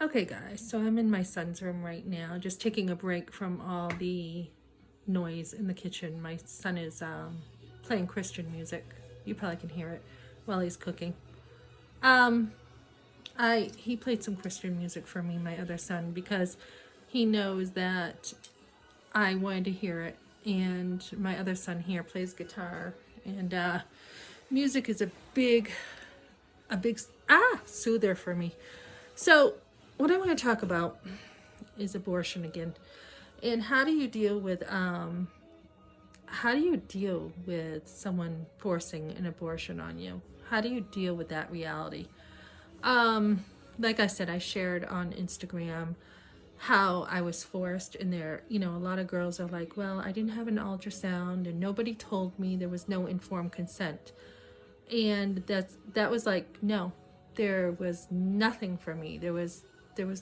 Okay, guys, so I'm in my son's room right now, just taking a break from all the noise in the kitchen. My son is playing Christian music. You probably can hear it while he's cooking. Um, he played some Christian music for me, my other son, because he knows that I wanted to hear it. And my other son here plays guitar, and music is a big soother for me. So, what I want to talk about is abortion again, and how do you deal with someone forcing an abortion on you? How do you deal with that reality? Like I said, I shared on Instagram how I was forced, and a lot of girls are like, well, I didn't have an ultrasound and nobody told me, there was no informed consent. And that was like, no, there was nothing for me. There was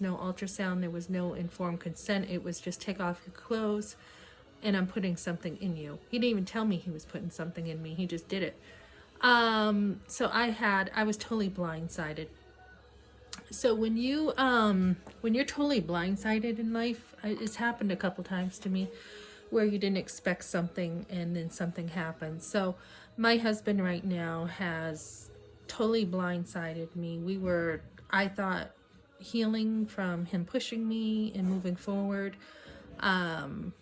no ultrasound, there was no informed consent. It was just take off your clothes and I'm putting something in you. He didn't even tell me he was putting something in me. He just did it. So I was totally blindsided. So when you're totally blindsided in life, it's happened a couple times to me where you didn't expect something and then something happens. So my husband right now has totally blindsided me. I thought, healing from him pushing me and moving forward, and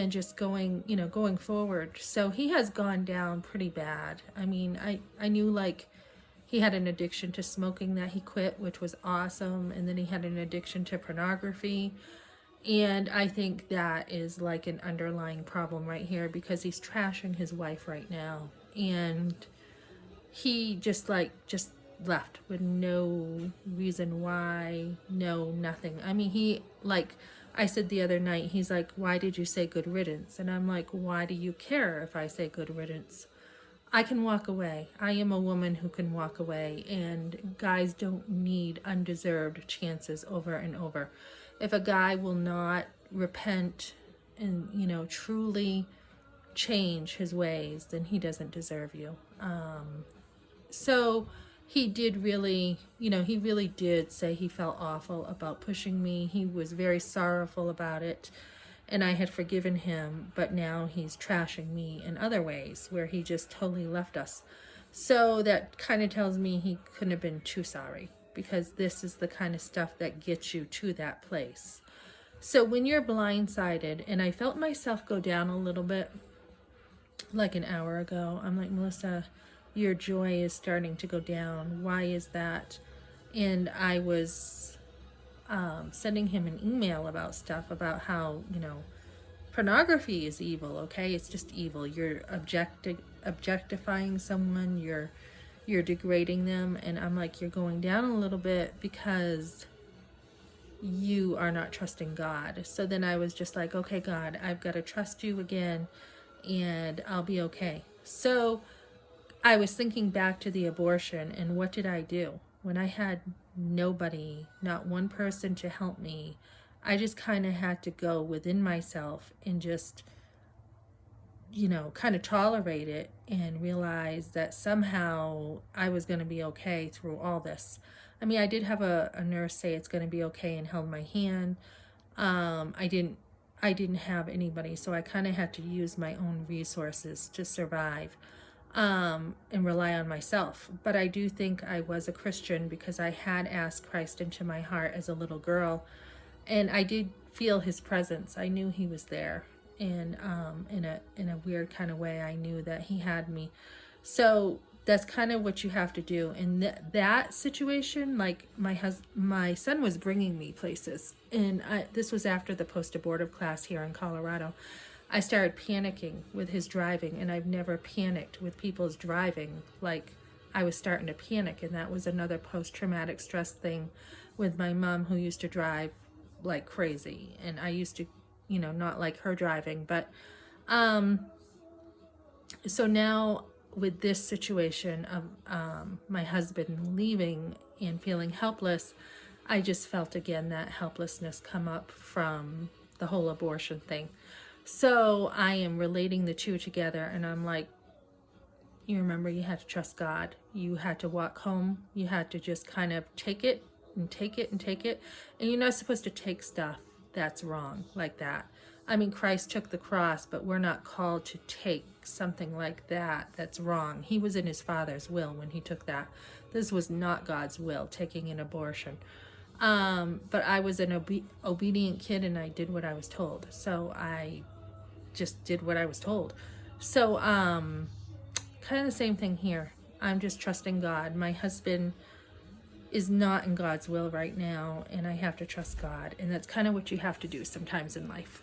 just going forward. So he has gone down pretty bad. I mean, I knew, like, he had an addiction to smoking that he quit, which was awesome. And then he had an addiction to pornography. And I think that is like an underlying problem right here, because he's trashing his wife right now. And he just left with no reason why, no nothing. I mean, I said the other night, he's like, why did you say good riddance? And I'm like, why do you care if I say good riddance? I can walk away. I am a woman who can walk away, and guys don't need undeserved chances over and over. If a guy will not repent and, truly change his ways, then he doesn't deserve you. So he really did say he felt awful about pushing me. He was very sorrowful about it, and I had forgiven him, but now he's trashing me in other ways where he just totally left us. So that kind of tells me he couldn't have been too sorry, because this is the kind of stuff that gets you to that place. So when you're blindsided, and I felt myself go down a little bit like an hour ago, I'm like, Melissa, your joy is starting to go down. Why is that? And I was sending him an email about stuff about how, pornography is evil. Okay, it's just evil. You're objectifying someone. You're degrading them, and I'm like, you're going down a little bit because you are not trusting God. So then I was just like, okay, God, I've got to trust you again, and I'll be okay. So I was thinking back to the abortion, and what did I do? When I had nobody, not one person to help me, I just kind of had to go within myself and just, kind of tolerate it and realize that somehow I was going to be okay through all this. I mean, I did have a nurse say it's going to be okay and held my hand. I didn't have anybody, so I kind of had to use my own resources to survive. And rely on myself. But I do think I was a Christian because I had asked Christ into my heart as a little girl, and I did feel his presence. I knew he was there, and in a weird kind of way, I knew that he had me. So that's kind of what you have to do in that situation. Like my son was bringing me places, and this was after the post-abortive class here in Colorado. I started panicking with his driving, and I've never panicked with people's driving. Like, I was starting to panic, and that was another post-traumatic stress thing with my mom, who used to drive like crazy, and I used to, not like her driving. But so now with this situation of my husband leaving and feeling helpless, I just felt again that helplessness come up from the whole abortion thing. So I am relating the two together, and I'm like, you remember, you had to trust God. You had to walk home. You had to just kind of take it and take it and take it. And you're not supposed to take stuff that's wrong like that. I mean, Christ took the cross, but we're not called to take something like that that's wrong. He was in his Father's will when he took that. This was not God's will, taking an abortion. But I was an obedient kid, and I did what I was told. So I just did what I was told. So kind of the same thing here. I'm just trusting God. My husband is not in God's will right now, and I have to trust God. And that's kind of what you have to do sometimes in life.